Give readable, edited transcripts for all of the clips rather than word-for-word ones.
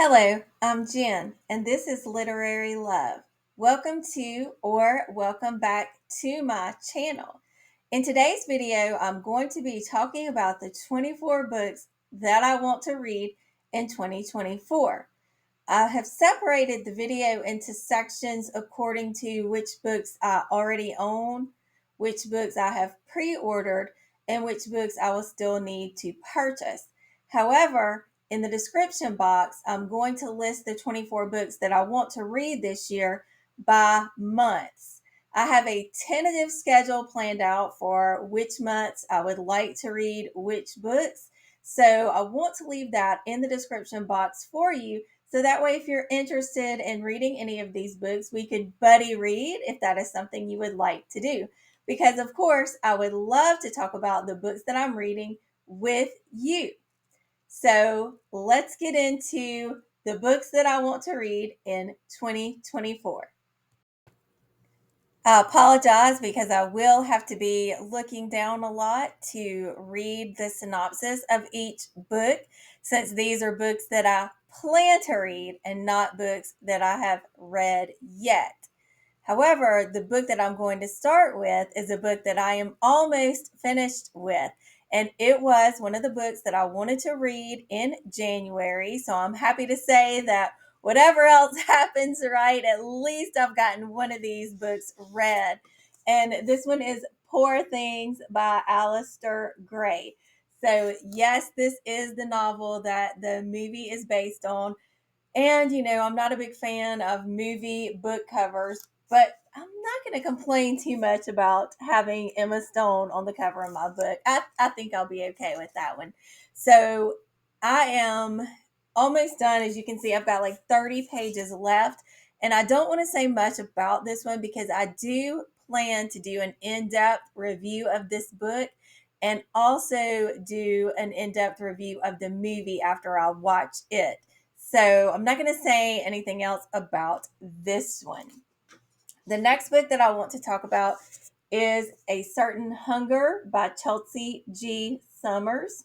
Hello, I'm Jen, and this is Literary Love. Welcome back to my channel. In today's video, I'm going to be talking about the 24 books that I want to read in 2024. I have separated the video into sections according to which books I already own, which books I have pre-ordered, and which books I will still need to purchase. However, in the description box, I'm going to list the 24 books that I want to read this year by months. I have a tentative schedule planned out for which months I would like to read which books. So I want to leave that in the description box for you, so that way, if you're interested in reading any of these books, we could buddy read if that is something you would like to do. Because, of course, I would love to talk about the books that I'm reading with you. So let's get into the books that I want to read in 2024. I apologize because I will have to be looking down a lot to read the synopsis of each book, since these are books that I plan to read and not books that I have read yet. However, the book that I'm going to start with is a book that I am almost finished with. And it was one of the books that I wanted to read in January. So I'm happy to say that whatever else happens, right, at least I've gotten one of these books read. And this one is Poor Things by Alasdair Gray. So, yes, this is the novel that the movie is based on. And, I'm not a big fan of movie book covers, but I'm not going to complain too much about having Emma Stone on the cover of my book. I think I'll be okay with that one. So I am almost done. As you can see, I've got like 30 pages left. And I don't want to say much about this one because I do plan to do an in-depth review of this book and also do an in-depth review of the movie after I watch it. So I'm not going to say anything else about this one. The next book that I want to talk about is A Certain Hunger by Chelsea G. Summers.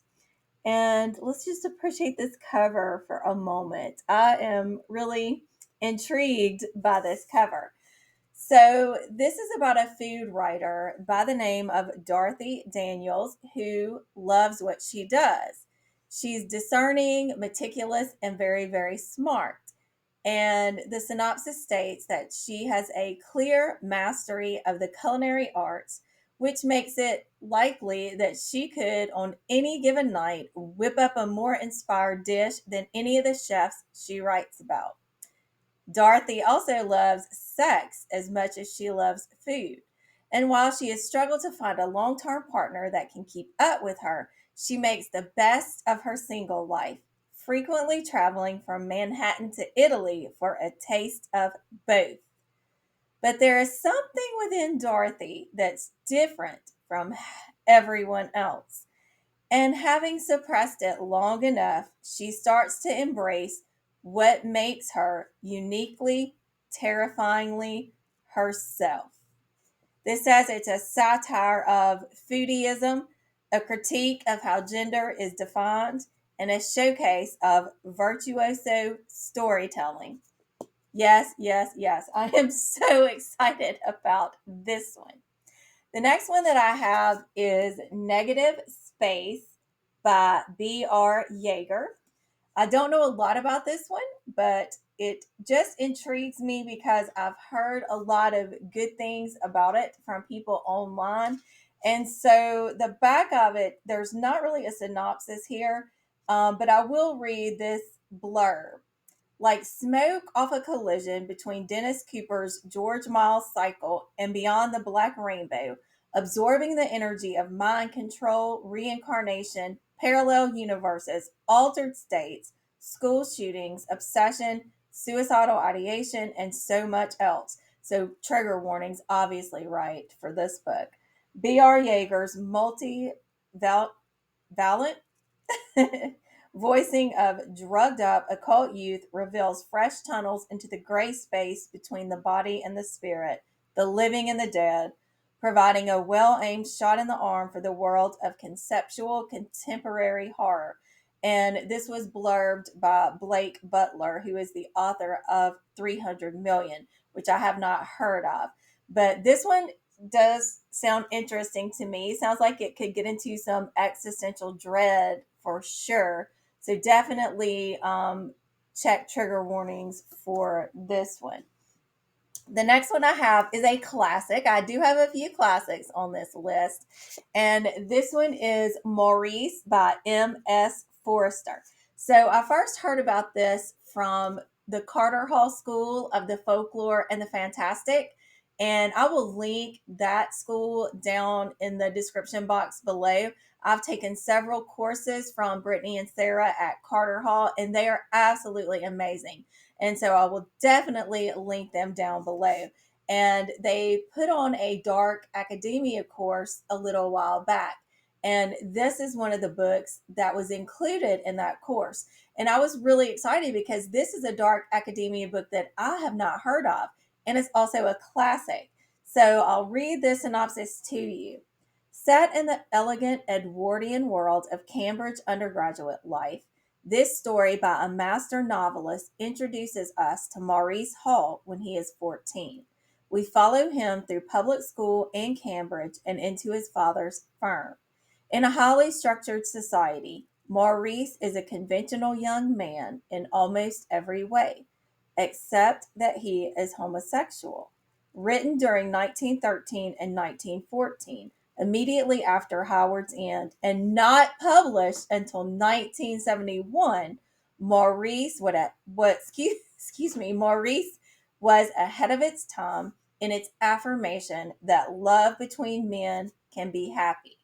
And let's just appreciate this cover for a moment. I am really intrigued by this cover. So, this is about a food writer by the name of Dorothy Daniels who loves what she does. She's discerning, meticulous, and very, very smart. And the synopsis states that she has a clear mastery of the culinary arts, which makes it likely that she could, on any given night, whip up a more inspired dish than any of the chefs she writes about. Dorothy also loves sex as much as she loves food. And while she has struggled to find a long term partner that can keep up with her, she makes the best of her single life, frequently traveling from Manhattan to Italy for a taste of both. But there is something within Dorothy that's different from everyone else. And having suppressed it long enough, she starts to embrace what makes her uniquely, terrifyingly herself. This says it's a satire of foodieism, a critique of how gender is defined, and a showcase of virtuoso storytelling. Yes, yes, yes. I am so excited about this one. The next one that I have is Negative Space by B.R. Yeager. I don't know a lot about this one, but it just intrigues me because I've heard a lot of good things about it from people online. And so the back of it, there's not really a synopsis here, but I will read this blurb. Like smoke off a collision between Dennis Cooper's George Miles cycle and Beyond the Black Rainbow, absorbing the energy of mind control, reincarnation, parallel universes, altered states, school shootings, obsession, suicidal ideation, and so much else. So, trigger warnings, obviously, right, for this book. B.R. Yeager's multi valent voicing of drugged up occult youth reveals fresh tunnels into the gray space between the body and the spirit, the living and the dead, providing a well aimed shot in the arm for the world of conceptual contemporary horror. And this was blurbed by Blake Butler, who is the author of 300 Million, which I have not heard of. But this one does sound interesting to me. Sounds like it could get into some existential dread for sure. So definitely check trigger warnings for this one. The next one I have is a classic. I do have a few classics on this list. And this one is Maurice by M.S. Forster. So I first heard about this from the Carter Hall School of the Folklore and the Fantastic. And I will link that school down in the description box below. I've taken several courses from Brittany and Sarah at Carter Hall, and they are absolutely amazing. And so I will definitely link them down below. And they put on a dark academia course a little while back. And this is one of the books that was included in that course. And I was really excited because this is a dark academia book that I have not heard of. And it's also a classic. So I'll read the synopsis to you. Set in the elegant Edwardian world of Cambridge undergraduate life, this story by a master novelist introduces us to Maurice Hall when he is 14. We follow him through public school in Cambridge and into his father's firm. In a highly structured society, Maurice is a conventional young man in almost every way, except that he is homosexual. Written during 1913 and 1914, immediately after Howard's End, and not published until 1971, Maurice was ahead of its time in its affirmation that love between men can be happy.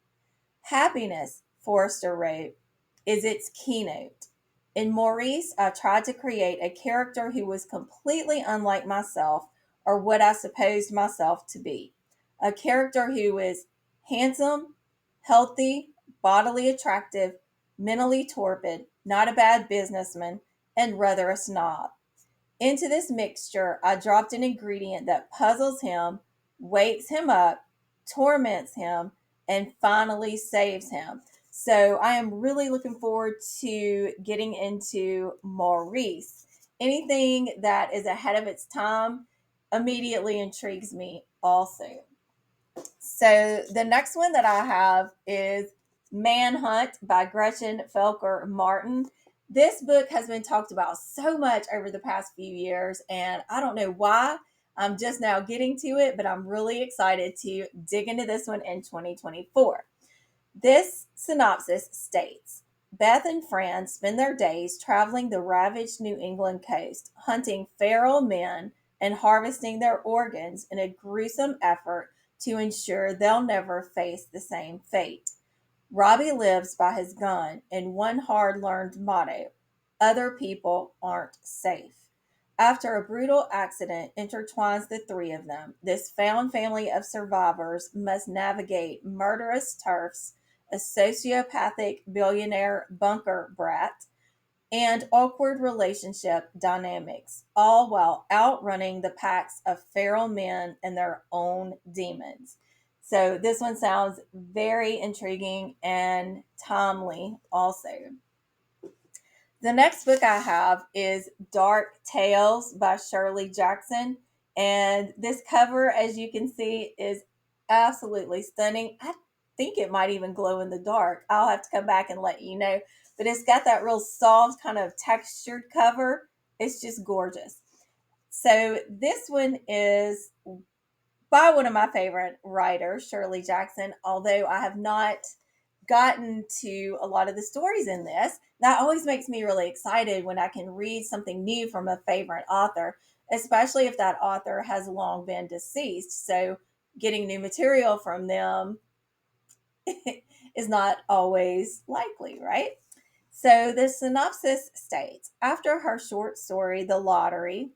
Happiness, Forster wrote, is its keynote. In Maurice, I tried to create a character who was completely unlike myself or what I supposed myself to be. A character who is handsome, healthy, bodily attractive, mentally torpid, not a bad businessman, and rather a snob. Into this mixture, I dropped an ingredient that puzzles him, wakes him up, torments him, and finally saves him. So I am really looking forward to getting into Maurice. Anything that is ahead of its time immediately intrigues me also. So the next one that I have is Manhunt by Gretchen Felker-Martin. This book has been talked about so much over the past few years, and I don't know why. I'm just now getting to it, but I'm really excited to dig into this one in 2024. This synopsis states Beth and Fran spend their days traveling the ravaged New England coast, hunting feral men and harvesting their organs in a gruesome effort to ensure they'll never face the same fate. Robbie lives by his gun and one hard learned motto: other people aren't safe. After a brutal accident intertwines the three of them, this found family of survivors must navigate murderous turfs, a sociopathic billionaire bunker brat, and awkward relationship dynamics, all while outrunning the packs of feral men and their own demons. So this one sounds very intriguing and timely also. The next book I have is Dark Tales by Shirley Jackson. And this cover, as you can see, is absolutely stunning. I think it might even glow in the dark. I'll have to come back and let you know. But it's got that real soft kind of textured cover. It's just gorgeous. So this one is by one of my favorite writers, Shirley Jackson, although I have not gotten to a lot of the stories in this. That always makes me really excited when I can read something new from a favorite author, especially if that author has long been deceased. So getting new material from them is not always likely, right? So the synopsis states after her short story, The Lottery,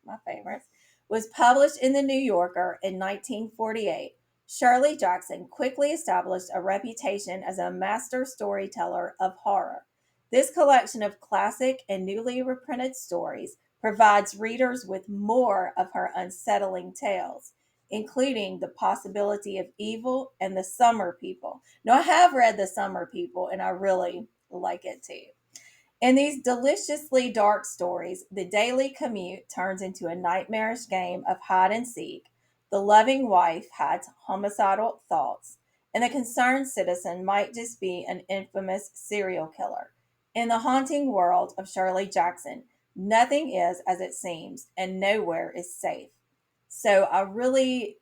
my favorites, was published in the New Yorker in 1948, Shirley Jackson quickly established a reputation as a master storyteller of horror. This collection of classic and newly reprinted stories provides readers with more of her unsettling tales, including The Possibility of Evil and The Summer People. Now, I have read The Summer People, and I really like it too. In these deliciously dark stories, the daily commute turns into a nightmarish game of hide and seek. The loving wife has homicidal thoughts, and the concerned citizen might just be an infamous serial killer. In the haunting world of Shirley Jackson, nothing is as it seems, and nowhere is safe. So I really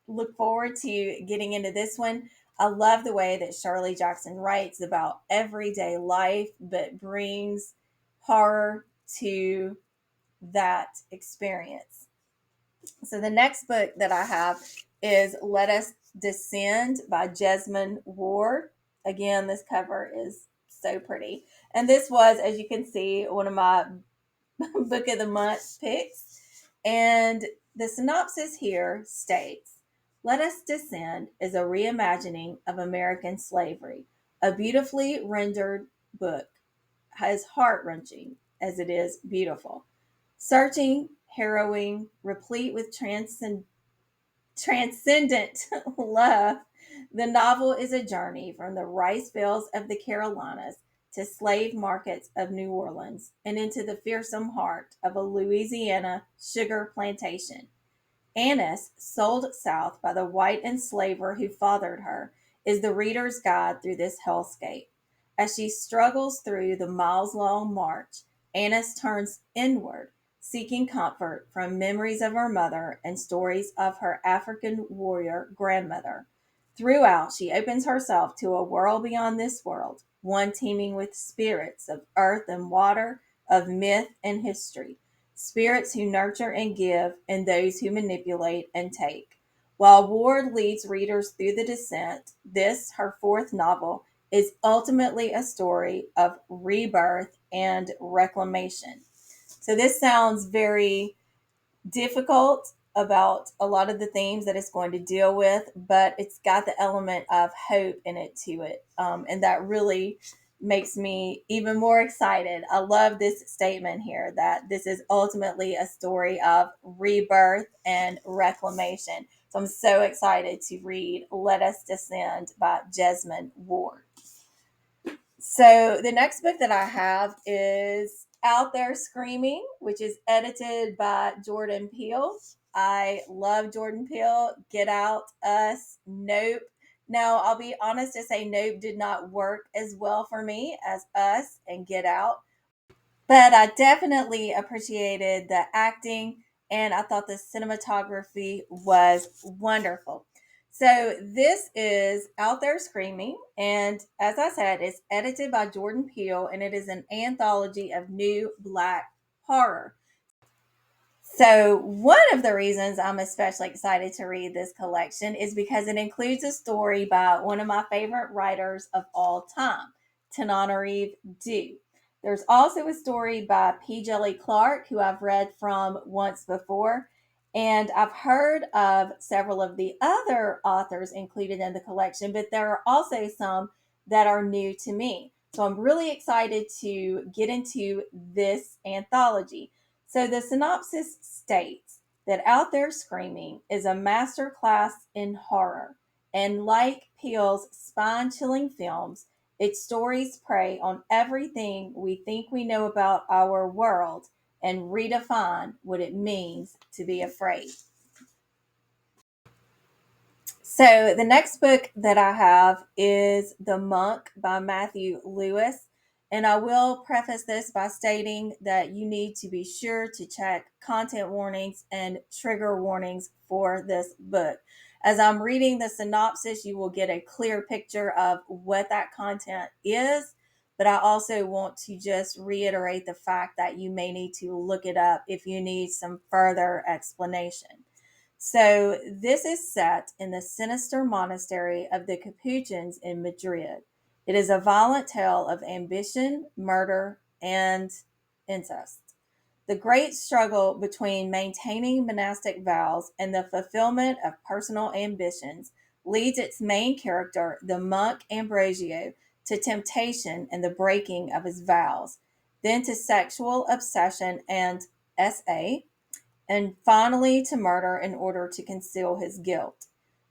look forward to getting into this one. I love the way that Shirley Jackson writes about everyday life, but brings horror to that experience. So the next book that I have is Let Us Descend by Jesmyn Ward. Again, this cover is so pretty. And this was, as you can see, one of my book of the month picks. And the synopsis here states Let Us Descend is a reimagining of American slavery, a beautifully rendered book, as heart wrenching as it is beautiful. Searching, harrowing, replete with transcendent love, the novel is a journey from the rice fields of the Carolinas to slave markets of New Orleans and into the fearsome heart of a Louisiana sugar plantation. Annis, sold south by the white enslaver who fathered her, is the reader's guide through this hellscape. As she struggles through the miles long march, Annis turns inward, seeking comfort from memories of her mother and stories of her African warrior grandmother. Throughout, she opens herself to a world beyond this world, one teeming with spirits of earth and water, of myth and history, spirits who nurture and give, and those who manipulate and take. While Ward leads readers through the descent, this, her fourth novel, is ultimately a story of rebirth and reclamation. So this sounds very difficult about a lot of the themes that it's going to deal with, but it's got the element of hope in it to it. And that really makes me even more excited. I love this statement here that this is ultimately a story of rebirth and reclamation. So I'm so excited to read Let Us Descend by Jesmyn Ward. So the next book that I have is Out There Screaming, which is edited by Jordan Peele. I love Jordan Peele. Get Out, Us, Nope. Now, I'll be honest to say Nope did not work as well for me as Us and Get Out, but I definitely appreciated the acting and I thought the cinematography was wonderful. So this is Out There Screaming, and as I said, it's edited by Jordan Peele, and it is an anthology of new Black horror. So, one of the reasons I'm especially excited to read this collection is because it includes a story by one of my favorite writers of all time, Tananarive Due. There's also a story by P. Jelly Clark, who I've read from once before, and I've heard of several of the other authors included in the collection, but there are also some that are new to me. So, I'm really excited to get into this anthology. So the synopsis states that Out There Screaming is a masterclass in horror, and like Peele's spine-chilling films, its stories prey on everything we think we know about our world and redefine what it means to be afraid. So the next book that I have is The Monk by Matthew Lewis. And I will preface this by stating that you need to be sure to check content warnings and trigger warnings for this book. As I'm reading the synopsis, you will get a clear picture of what that content is. But I also want to just reiterate the fact that you may need to look it up if you need some further explanation. So, this is set in the sinister monastery of the Capuchins in Madrid. It is a violent tale of ambition, murder, and incest. The great struggle between maintaining monastic vows and the fulfillment of personal ambitions leads its main character, the monk Ambrosio, to temptation and the breaking of his vows, then to sexual obsession and SA, and finally to murder in order to conceal his guilt.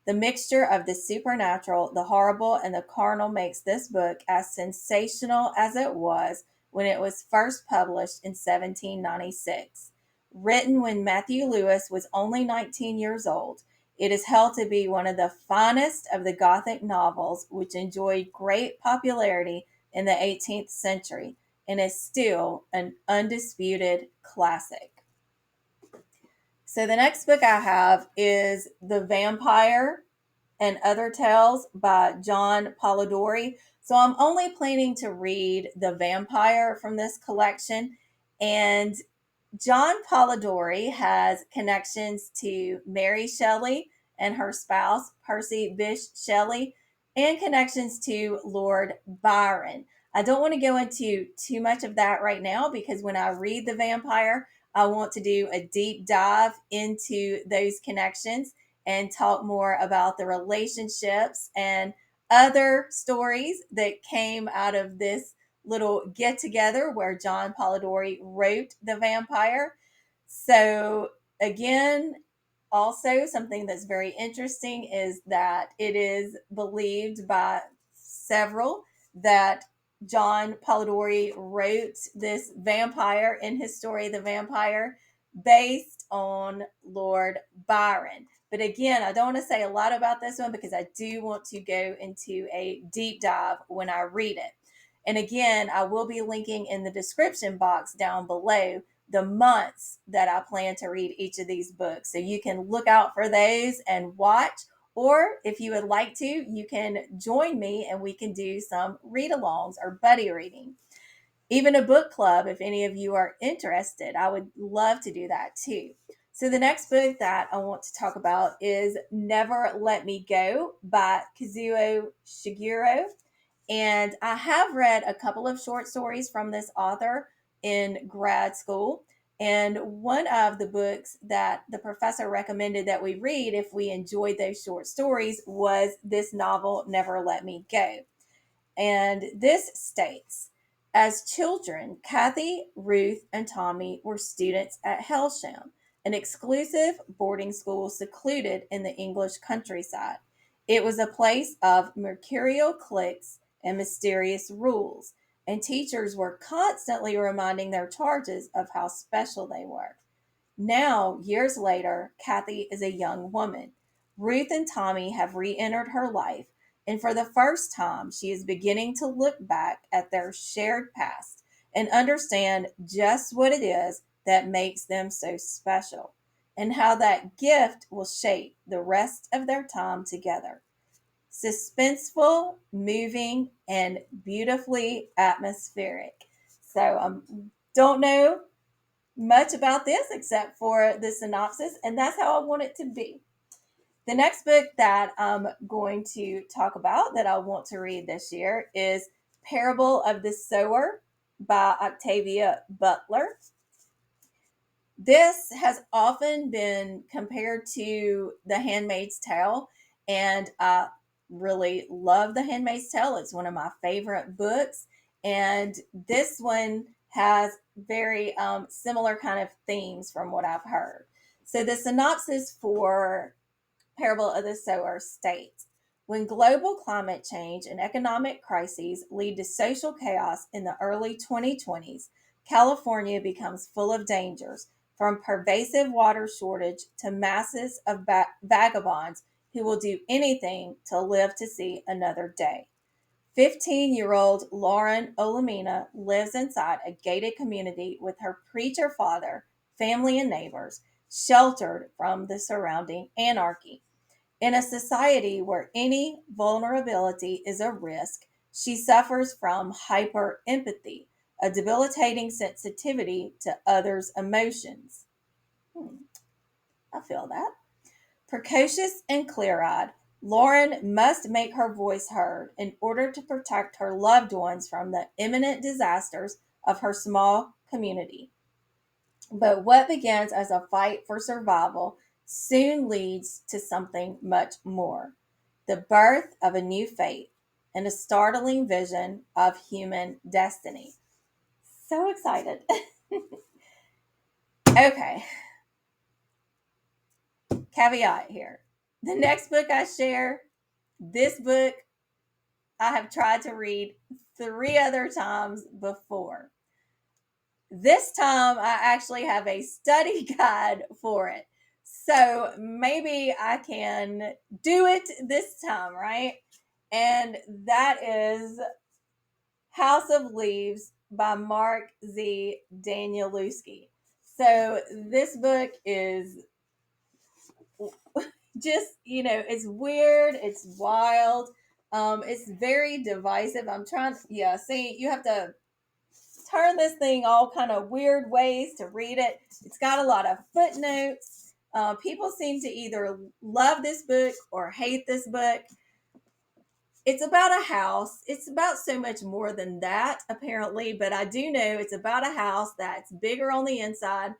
The mixture of the supernatural, the horrible, and the carnal makes this book as sensational as it was when it was first published in 1796. Written when Matthew Lewis was only 19 years old, it is held to be one of the finest of the Gothic novels, which enjoyed great popularity in the 18th century and is still an undisputed classic. So the next book I have is The Vampire and Other Tales by John Polidori. So I'm only planning to read The Vampire from this collection. And John Polidori has connections to Mary Shelley and her spouse, Percy Bysshe Shelley, and connections to Lord Byron. I don't want to go into too much of that right now because when I read The Vampire, I want to do a deep dive into those connections and talk more about the relationships and other stories that came out of this little get together where John Polidori wrote The Vampire. So, again, also something that's very interesting is that it is believed by several that John Polidori wrote this vampire in his story, The Vampire, based on Lord Byron. But again, I don't want to say a lot about this one because I do want to go into a deep dive when I read it. And again, I will be linking in the description box down below the months that I plan to read each of these books. So you can look out for those and watch. Or if you would like to, you can join me and we can do some read alongs or buddy reading. Even a book club, if any of you are interested. I would love to do that too. So the next book that I want to talk about is Never Let Me Go by Kazuo Ishiguro. And I have read a couple of short stories from this author in grad school. And one of the books that the professor recommended that we read if we enjoyed those short stories was this novel, Never Let Me Go. And this states, as children, Kathy, Ruth, and Tommy were students at Helsham, an exclusive boarding school secluded in the English countryside. It was a place of mercurial cliques and mysterious rules, and teachers were constantly reminding their charges of how special they were. Now, years later, Kathy is a young woman. Ruth and Tommy have re entered her life, and for the first time, she is beginning to look back at their shared past and understand just what it is that makes them so special, and how that gift will shape the rest of their time together. Suspenseful, moving, and beautifully atmospheric. So, don't know much about this except for the synopsis, and that's how I want it to be. The next book that I'm going to talk about that I want to read this year is Parable of the Sower by Octavia Butler. This has often been compared to The Handmaid's Tale, and I really love The Handmaid's Tale. It's one of my favorite books, and this one has very similar kind of themes from what I've heard. So the synopsis for Parable of the Sower states, when global climate change and economic crises lead to social chaos in the early 2020s, California becomes full of dangers, from pervasive water shortage to masses of vagabonds who will do anything to live to see another day. 15-year-old Lauren Olamina lives inside a gated community with her preacher father, family, and neighbors, sheltered from the surrounding anarchy. In a society where any vulnerability is a risk, she suffers from hyper empathy, a debilitating sensitivity to others' emotions. I feel that. Precocious and clear eyed, Lauren must make her voice heard in order to protect her loved ones from the imminent disasters of her small community. But what begins as a fight for survival soon leads to something much more, the birth of a new faith and a startling vision of human destiny. So excited. Okay, caveat here. The next book I share, this book I have tried to read 3 other times before. This time I actually have a study guide for it. So maybe I can do it this time, right? And that is House of Leaves by Mark Z. Danielewski. So this book is just, it's weird, it's wild, it's very divisive. I'm trying, yeah, see, you have to turn this thing all kind of weird ways to read it. It's got a lot of footnotes. People seem to either love this book or hate this book. It's about a house. It's about so much more than that, apparently, but I do know it's about a house that's bigger on the inside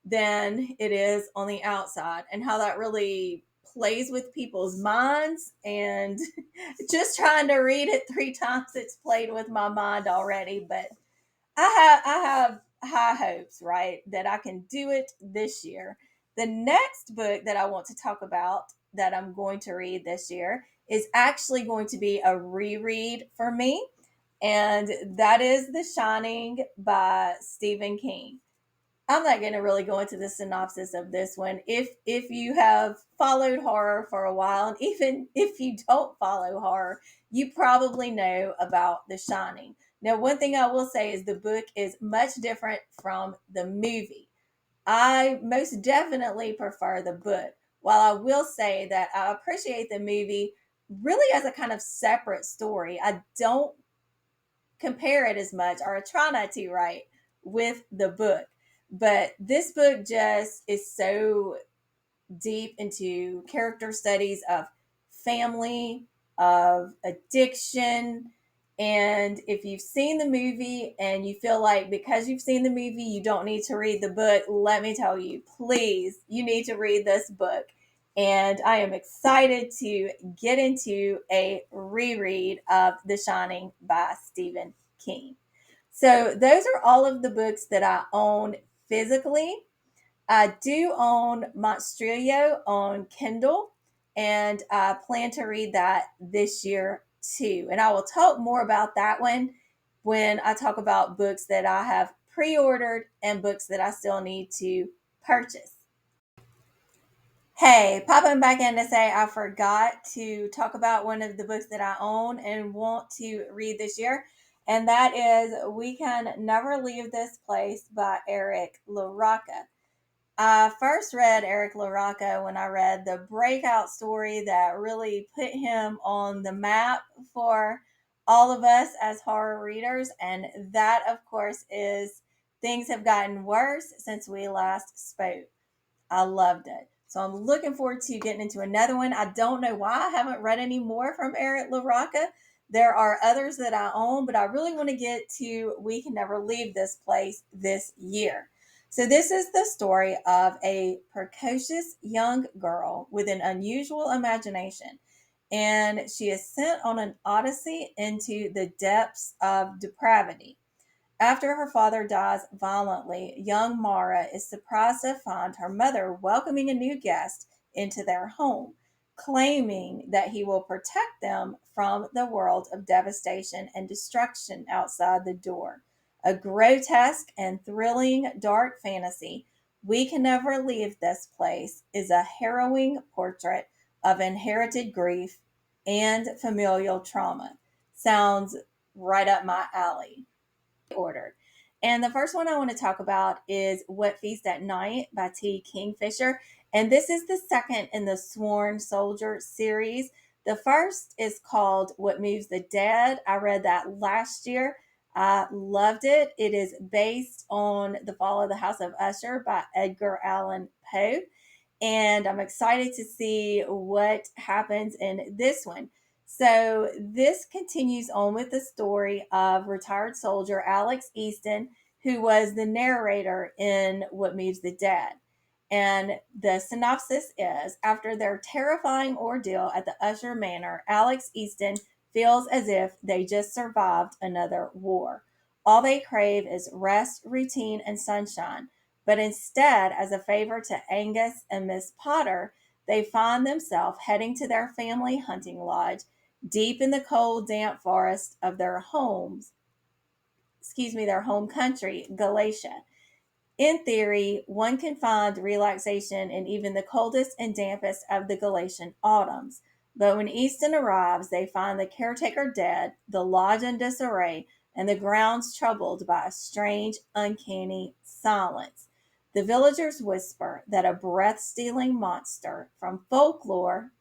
than it is on the outside, and how that really plays with people's minds. And just trying to read it 3 times, it's played with my mind already. But I have high hopes, right, that I can do it this year. The next book that I want to talk about that I'm going to read this year is actually going to be a reread for me, and that is The Shining by Stephen King. I'm not going to really go into the synopsis of this one. If you have followed horror for a while, and even if you don't follow horror, you probably know about The Shining. Now, one thing I will say is the book is much different from the movie. I most definitely prefer the book. While I will say that I appreciate the movie really as a kind of separate story, I don't compare it as much, or I try not to, right, with the book. But this book just is so deep into character studies of family, of addiction. And if you've seen the movie and you feel like because you've seen the movie, you don't need to read the book, let me tell you, please, you need to read this book. And I am excited to get into a reread of The Shining by Stephen King. So, those are all of the books that I own physically. I do own Monstrilio on Kindle, and I plan to read that this year too. And I will talk more about that one when I talk about books that I have pre ordered and books that I still need to purchase. Hey, popping back in to say I forgot to talk about one of the books that I own and want to read this year, and that is We Can Never Leave This Place by Eric LaRocca. I first read Eric LaRocca when I read the breakout story that really put him on the map for all of us as horror readers. And that, of course, is Things Have Gotten Worse Since We Last Spoke. I loved it. So I'm looking forward to getting into another one. I don't know why I haven't read any more from Eric LaRocca. There are others that I own, but I really want to get to We Can Never Leave This Place this year. So this is the story of a precocious young girl with an unusual imagination, and she is sent on an odyssey into the depths of depravity. After her father dies violently, young Mara is surprised to find her mother welcoming a new guest into their home, claiming that he will protect them from the world of devastation and destruction outside the door. A grotesque and thrilling dark fantasy, We Can Never Leave This Place is a harrowing portrait of inherited grief and familial trauma. Sounds right up my alley. Ordered. And the first one I want to talk about is What Feast at Night by T. Kingfisher. And this is the second in the Sworn Soldier series. The first is called What Moves the Dead. I read that last year. I loved it. It is based on The Fall of the House of Usher by Edgar Allan Poe. And I'm excited to see what happens in this one. So, this continues on with the story of retired soldier Alex Easton, who was the narrator in What Moves the Dead. And the synopsis is after their terrifying ordeal at the Usher Manor, Alex Easton feels as if they just survived another war. All they crave is rest, routine, and sunshine. But instead, as a favor to Angus and Miss Potter, they find themselves heading to their family hunting lodge deep in the cold, damp forest of their homes their home country, Galatia. In theory, one can find relaxation in even the coldest and dampest of the Galatian autumns. But when Easton arrives, they find the caretaker dead, the lodge in disarray, and the grounds troubled by a strange, uncanny silence. The villagers whisper that a breath stealing monster from folklore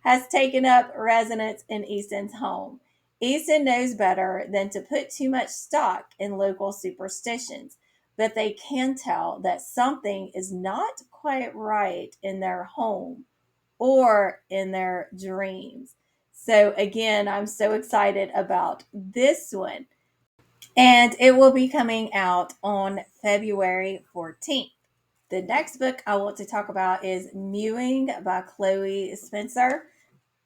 has taken up residence in Easton's home. Easton knows better than to put too much stock in local superstitions, but they can tell that something is not quite right in their home or in their dreams. So, again, I'm so excited about this one. And it will be coming out on February 14th. The next book I want to talk about is Mewing by Chloe Spencer.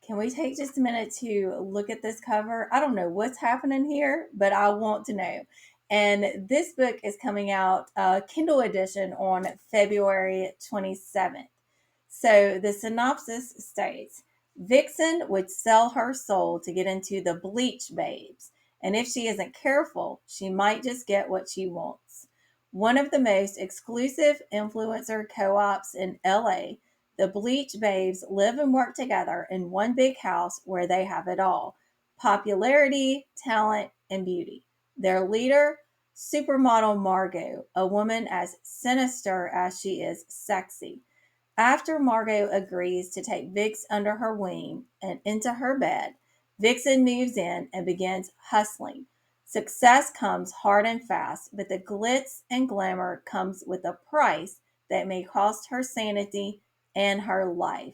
Can we take just a minute to look at this cover? I don't know what's happening here, but I want to know. And this book is coming out, Kindle edition, on February 27th. So the synopsis states Vixen would sell her soul to get into the Bleach Babes. And if she isn't careful, she might just get what she wants. One of the most exclusive influencer co ops in LA, the Bleach Babes live and work together in one big house where they have it all: popularity, talent, and beauty. Their leader, supermodel Margot, a woman as sinister as she is sexy. After Margot agrees to take Vix under her wing and into her bed, Vixen moves in and begins hustling. Success comes hard and fast, but the glitz and glamour comes with a price that may cost her sanity and her life.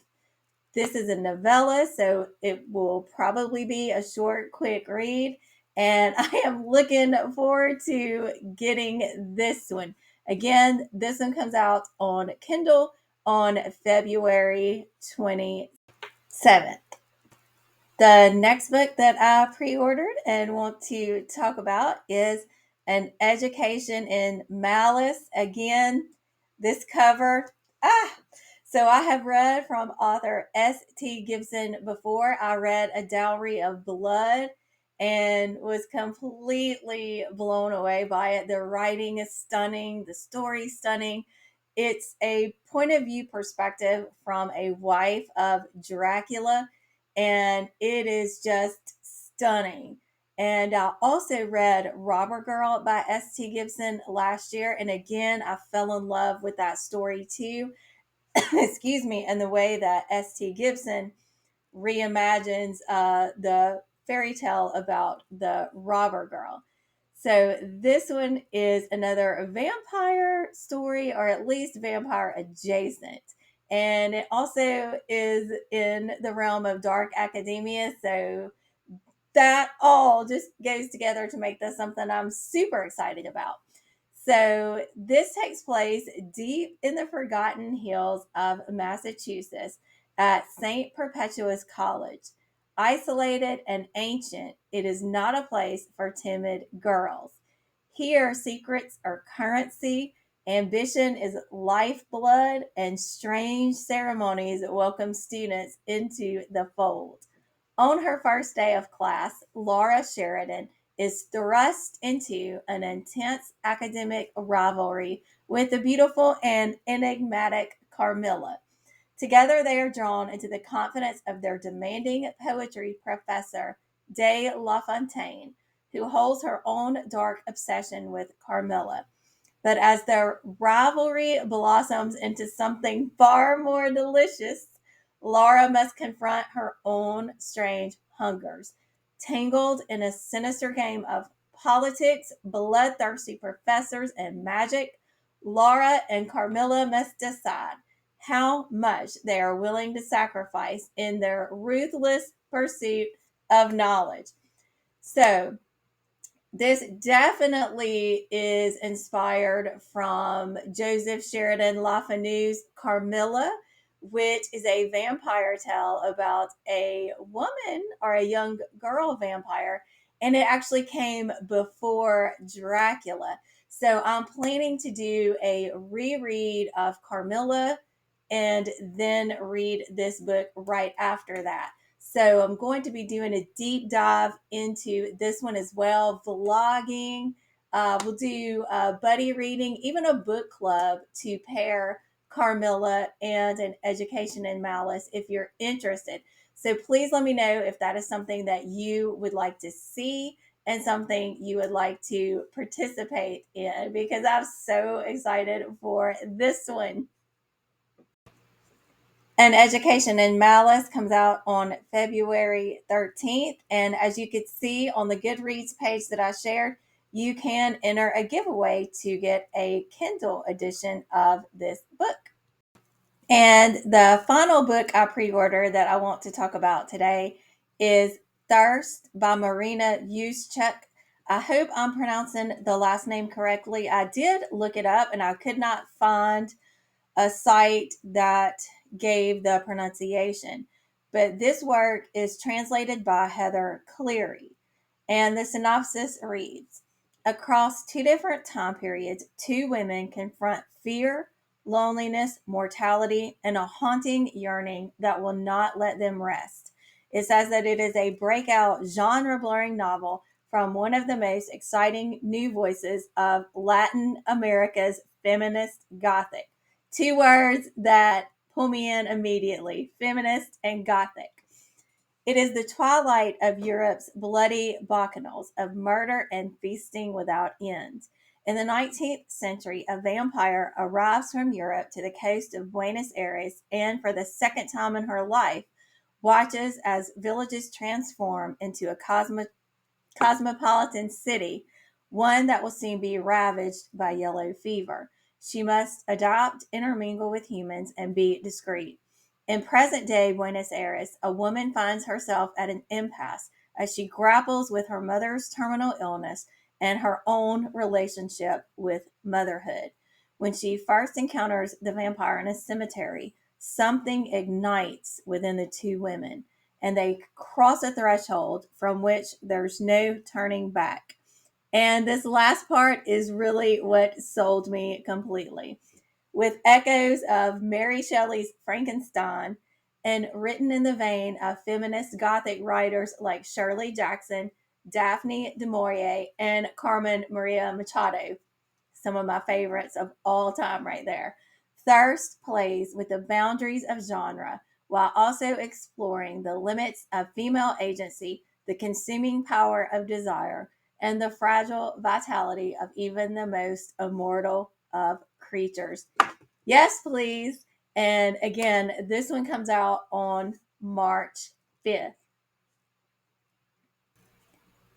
This is a novella, so it will probably be a short, quick read. And I am looking forward to getting this one. Again, this one comes out on Kindle on February 27th. The next book that I pre ordered and want to talk about is An Education in Malice. Again, this cover. So I have read from author S.T. Gibson before. I read A Dowry of Blood and was completely blown away by it. The writing is stunning, the story is stunning. It's a point of view perspective from a wife of Dracula, and it is just stunning. And I also read Robber Girl by S.T. Gibson last year, and again, I fell in love with that story too. Excuse me, and the way that S.T. Gibson reimagines the fairy tale about the robber girl. So this one is another vampire story, or at least vampire adjacent. And it also is in the realm of dark academia. So that all just goes together to make this something I'm super excited about. So this takes place deep in the forgotten hills of Massachusetts at St. Perpetua's College. Isolated and ancient, it is not a place for timid girls. Here, secrets are currency, ambition is lifeblood, and strange ceremonies welcome students into the fold. On her first day of class, Laura Sheridan is thrust into an intense academic rivalry with the beautiful and enigmatic Carmilla. Together, they are drawn into the confidence of their demanding poetry professor, De La Fontaine, who holds her own dark obsession with Carmilla. But as their rivalry blossoms into something far more delicious, Laura must confront her own strange hungers. Tangled in a sinister game of politics, bloodthirsty professors, and magic, Laura and Carmilla must decide how much they are willing to sacrifice in their ruthless pursuit of knowledge. So, this definitely is inspired from Joseph Sheridan Le Fanu's Carmilla, which is a vampire tale about a woman or a young girl vampire, and it actually came before Dracula. So I'm planning to do a reread of Carmilla and then read this book right after that. So I'm going to be doing a deep dive into this one as well, vlogging. We'll do buddy reading, even a book club to pair Carmilla and an Education in Malice if you're interested. So please let me know if that is something that you would like to see and something you would like to participate in, because I'm so excited for this one. An Education in Malice comes out on February 13th. And as you could see on the Goodreads page that I shared, you can enter a giveaway to get a Kindle edition of this book. And the final book I pre ordered that I want to talk about today is Thirst by Marina Yuszczuk. I hope I'm pronouncing the last name correctly. I did look it up and I could not find a site that gave the pronunciation. But this work is translated by Heather Cleary. And the synopsis reads: across two different time periods, two women confront fear, loneliness, mortality, and a haunting yearning that will not let them rest. It says that it is a breakout genre blurring novel from one of the most exciting new voices of Latin America's feminist Gothic. Two words that pull me in immediately: feminist and Gothic. It is the twilight of Europe's bloody bacchanals of murder and feasting without end. In the 19th century, a vampire arrives from Europe to the coast of Buenos Aires and, for the second time in her life, watches as villages transform into a cosmopolitan city, one that will soon be ravaged by yellow fever. She must adopt, intermingle with humans, and be discreet. In present day Buenos Aires, a woman finds herself at an impasse as she grapples with her mother's terminal illness and her own relationship with motherhood. When she first encounters the vampire in a cemetery, something ignites within the two women, and they cross a threshold from which there's no turning back. And this last part is really what sold me completely. With echoes of Mary Shelley's Frankenstein and written in the vein of feminist Gothic writers like Shirley Jackson, Daphne du Maurier, and Carmen Maria Machado, some of my favorites of all time right there. Thirst plays with the boundaries of genre while also exploring the limits of female agency, the consuming power of desire, and the fragile vitality of even the most immortal of creatures. Yes, please. And again, this one comes out on March 5th.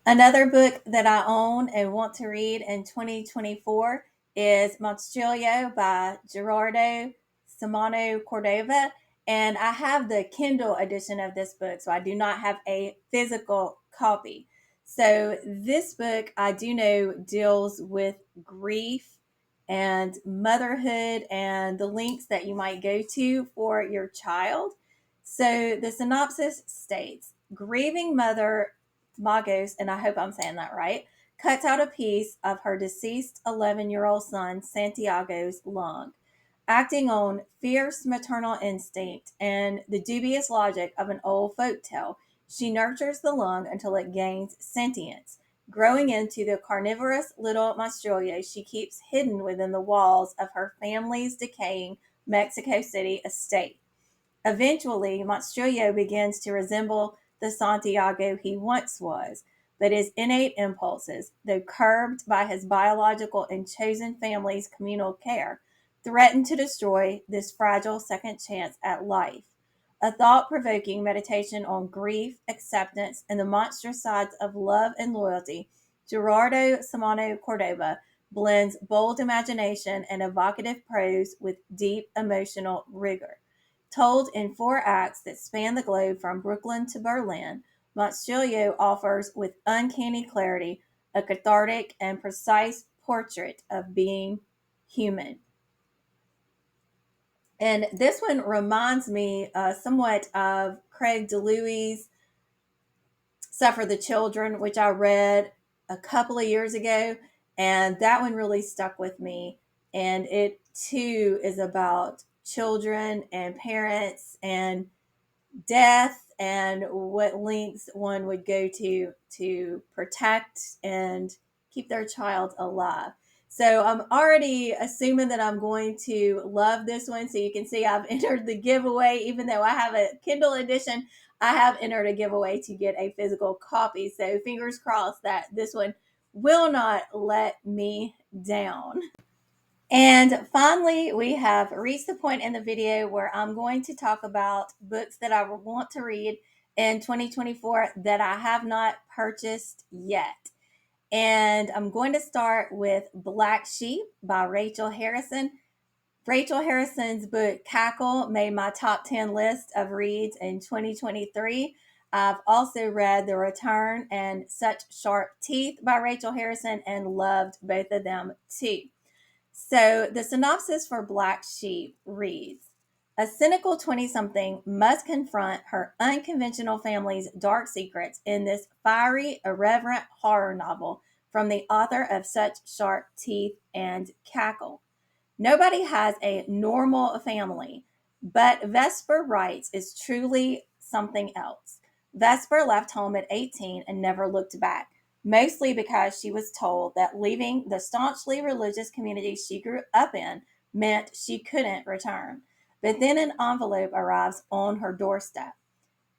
Another book that I own and want to read in 2024 is Monstrilio by Gerardo, Samano, Cordova. And I have the Kindle edition of this book, so I do not have a physical copy. So this book, I do know, deals with grief and motherhood and the links that you might go to for your child. So the synopsis states: grieving mother Magos, and I hope I'm saying that right, cuts out a piece of her deceased 11-year-old son Santiago's lung. Acting on fierce maternal instinct and the dubious logic of an old folk tale, she nurtures the lung until it gains sentience, growing into the carnivorous little monstrilio she keeps hidden within the walls of her family's decaying Mexico City estate. Eventually, Monstrilio begins to resemble the Santiago he once was, but his innate impulses, though curbed by his biological and chosen family's communal care, threaten to destroy this fragile second chance at life. A thought provoking meditation on grief, acceptance, and the monstrous sides of love and loyalty, Gerardo Samano Cordova blends bold imagination and evocative prose with deep emotional rigor. Told in four acts that span the globe from Brooklyn to Berlin, Monstrilio offers, with uncanny clarity, a cathartic and precise portrait of being human. And this one reminds me somewhat of Craig DeLuey's Suffer the Children, which I read a couple of years ago. And that one really stuck with me. And it too is about children and parents and death and what lengths one would go to protect and keep their child alive. So I'm already assuming that I'm going to love this one. So you can see I've entered the giveaway, even though I have a Kindle edition. I have entered a giveaway to get a physical copy. So fingers crossed that this one will not let me down. And finally, we have reached the point in the video where I'm going to talk about books that I want to read in 2024 that I have not purchased yet. And I'm going to start with Black Sheep by Rachel Harrison. Rachel Harrison's book Cackle made my top 10 list of reads in 2023. I've also read The Return and Such Sharp Teeth by Rachel Harrison and loved both of them too. So the synopsis for Black Sheep reads, a cynical 20-something must confront her unconventional family's dark secrets in this fiery, irreverent horror novel from the author of Such Sharp Teeth and Cackle. Nobody has a normal family, but Vesper Wrights is truly something else. Vesper left home at 18 and never looked back, mostly because she was told that leaving the staunchly religious community she grew up in meant she couldn't return. But then an envelope arrives on her doorstep.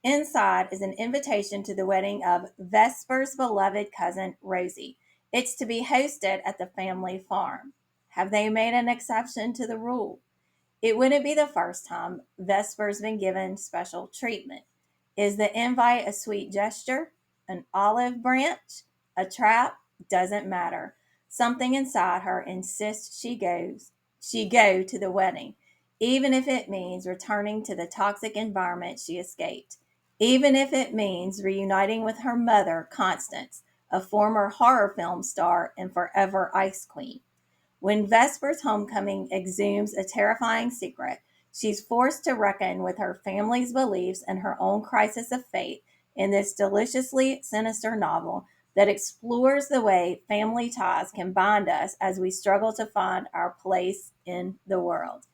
Inside is an invitation to the wedding of Vesper's beloved cousin, Rosie. It's to be hosted at the family farm. Have they made an exception to the rule? It wouldn't be the first time Vesper's been given special treatment. Is the invite a sweet gesture, an olive branch, a trap? Doesn't matter. Something inside her insists she go to the wedding, even if it means returning to the toxic environment she escaped, even if it means reuniting with her mother, Constance, a former horror film star and forever ice queen. When Vesper's homecoming exhumes a terrifying secret, she's forced to reckon with her family's beliefs and her own crisis of faith in this deliciously sinister novel that explores the way family ties can bind us as we struggle to find our place in the world.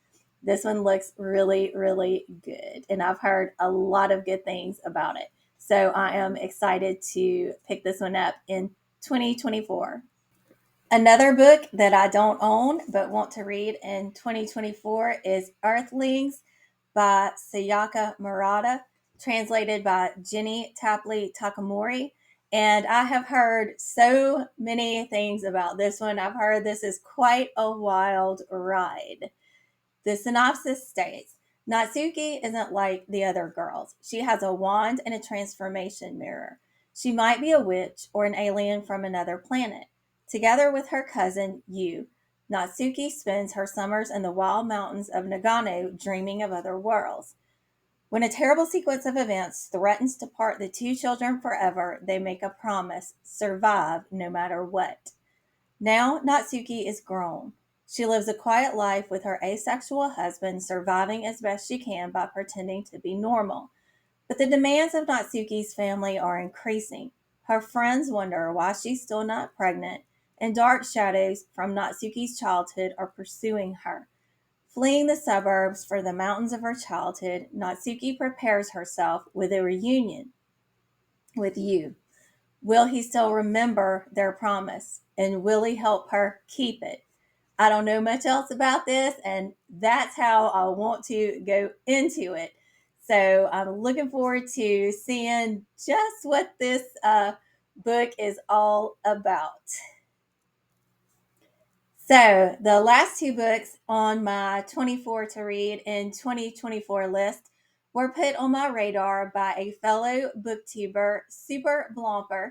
This one looks really, really good, and I've heard a lot of good things about it. So I am excited to pick this one up in 2024. Another book that I don't own but want to read in 2024 is Earthlings by Sayaka Murata, translated by Jenny Tapley Takamori. And I have heard so many things about this one. I've heard this is quite a wild ride. The synopsis states, Natsuki isn't like the other girls. She has a wand and a transformation mirror. She might be a witch or an alien from another planet. Together with her cousin, Yu, Natsuki spends her summers in the wild mountains of Nagano dreaming of other worlds. When a terrible sequence of events threatens to part the two children forever, they make a promise, survive no matter what. Now Natsuki is grown. She lives a quiet life with her asexual husband, surviving as best she can by pretending to be normal. But the demands of Natsuki's family are increasing. Her friends wonder why she's still not pregnant, and dark shadows from Natsuki's childhood are pursuing her. Fleeing the suburbs for the mountains of her childhood, Natsuki prepares herself with a reunion with Yu. Will he still remember their promise? And will he help her keep it? I don't know much else about this, and that's how I want to go into it. So I'm looking forward to seeing just what this book is all about. So the last two books on my 24 to read in 2024 list were put on my radar by a fellow booktuber, Super Blomper,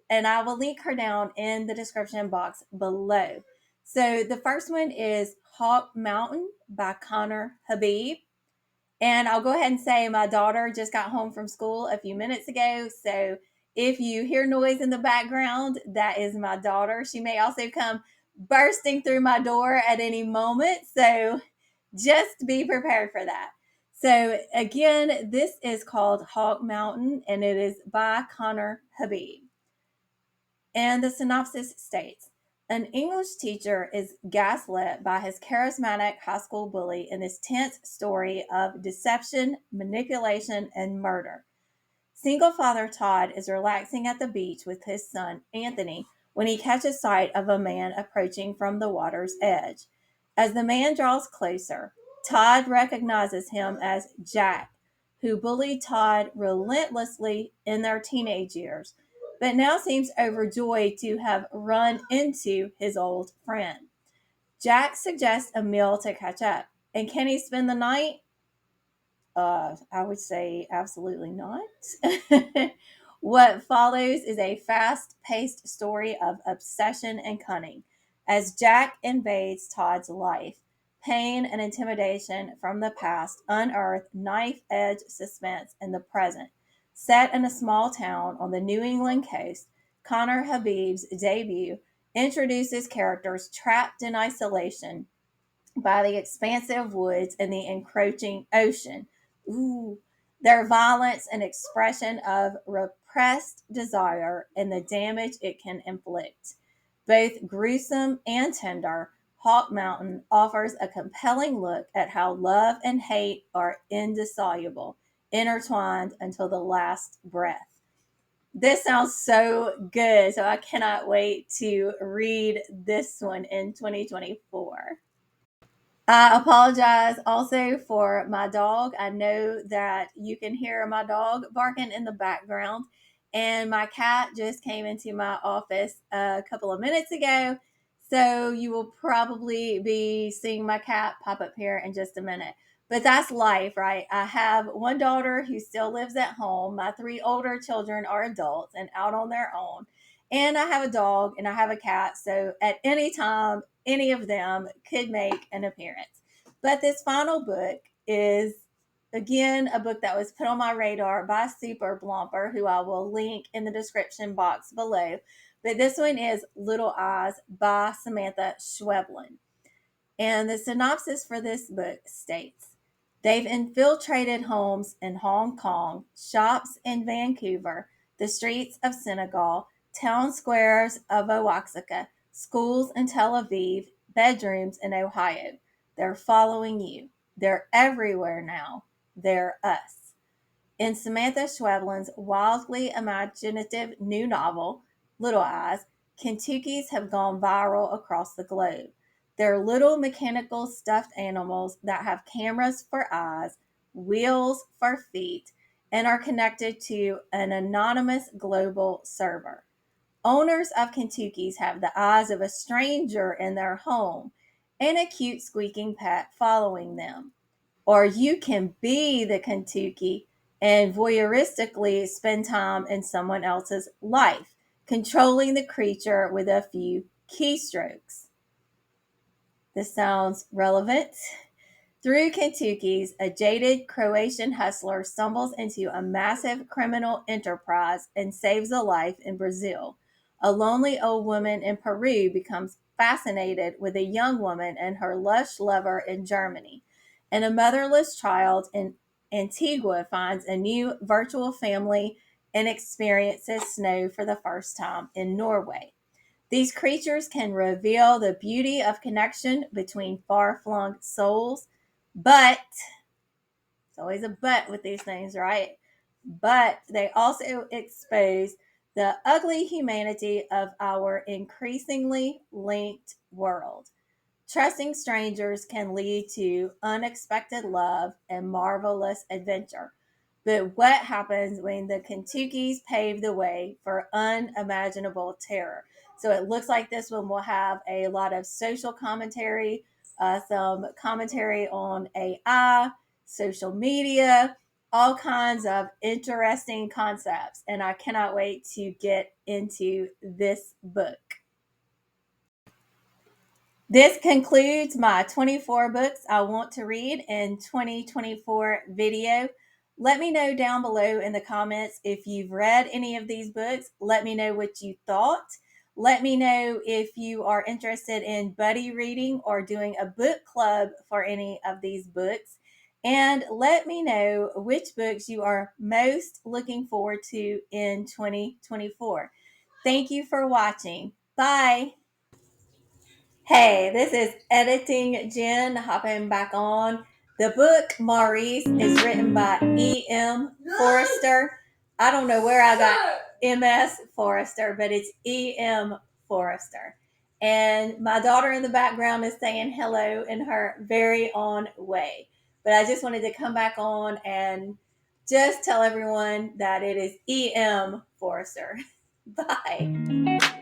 and I will link her down in the description box below. So the first one is Hawk Mountain by Connor Habib. And I'll go ahead and say my daughter just got home from school a few minutes ago. So if you hear noise in the background, that is my daughter. She may also come bursting through my door at any moment. So just be prepared for that. So again, this is called Hawk Mountain and it is by Connor Habib. And the synopsis states, an English teacher is gaslit by his charismatic high school bully in this tense story of deception, manipulation, and murder. Single father Todd is relaxing at the beach with his son, Anthony, when he catches sight of a man approaching from the water's edge. As the man draws closer, Todd recognizes him as Jack, who bullied Todd relentlessly in their teenage years, but now seems overjoyed to have run into his old friend. Jack suggests a meal to catch up. And can he spend the night? I would say absolutely not. What follows is a fast paced story of obsession and cunning as Jack invades Todd's life. Pain and intimidation from the past unearth knife edge suspense in the present. Set in a small town on the New England coast, Connor Habib's debut introduces characters trapped in isolation by the expansive woods and the encroaching ocean. Ooh, their violence and expression of repressed desire and the damage it can inflict. Both gruesome and tender, Hawk Mountain offers a compelling look at how love and hate are indissoluble, intertwined until the last breath. This sounds so good, so I cannot wait to read this one in 2024. I apologize also for my dog. I know that you can hear my dog barking in the background, and my cat just came into my office a couple of minutes ago. So you will probably be seeing my cat pop up here in just a minute. But that's life, right? I have one daughter who still lives at home. My three older children are adults and out on their own. And I have a dog and I have a cat. So at any time, any of them could make an appearance. But this final book is, again, a book that was put on my radar by Super Blomper, who I will link in the description box below. But this one is Little Eyes by Samantha Schweblin. And the synopsis for this book states they've infiltrated homes in Hong Kong, shops in Vancouver, the streets of Senegal, town squares of Oaxaca, schools in Tel Aviv, bedrooms in Ohio. They're following you. They're everywhere now. They're us. In Samantha Schweblin's wildly imaginative new novel, Little Eyes, Kentuckys have gone viral across the globe. They're little mechanical stuffed animals that have cameras for eyes, wheels for feet, and are connected to an anonymous global server. Owners of Kentuckys have the eyes of a stranger in their home and a cute squeaking pet following them. Or you can be the Kentucky and voyeuristically spend time in someone else's life, controlling the creature with a few keystrokes. This sounds relevant. Through Kentucky's, a jaded Croatian hustler stumbles into a massive criminal enterprise and saves a life in Brazil. A lonely old woman in Peru becomes fascinated with a young woman and her lush lover in Germany. And a motherless child in Antigua finds a new virtual family and experiences snow for the first time in Norway. These creatures can reveal the beauty of connection between far flung souls, but it's always a but with these things, right? But they also expose the ugly humanity of our increasingly linked world. Trusting strangers can lead to unexpected love and marvelous adventure. But what happens when the Kentuckys pave the way for unimaginable terror? So it looks like this one will have a lot of social commentary, some commentary on AI, social media, all kinds of interesting concepts. And I cannot wait to get into this book. This concludes my 24 books I want to read in 2024 video. Let me know down below in the comments if you've read any of these books. Let me know what you thought. Let me know if you are interested in buddy reading or doing a book club for any of these books. And let me know which books you are most looking forward to in 2024. Thank you for watching. Bye. Hey, this is Editing Jen hopping back on. The book Maurice is written by E.M. Forster. I don't know where I got MS Forster, but it's EM Forster. And my daughter in the background is saying hello in her very own way. But I just wanted to come back on and just tell everyone that it is EM Forster. Bye.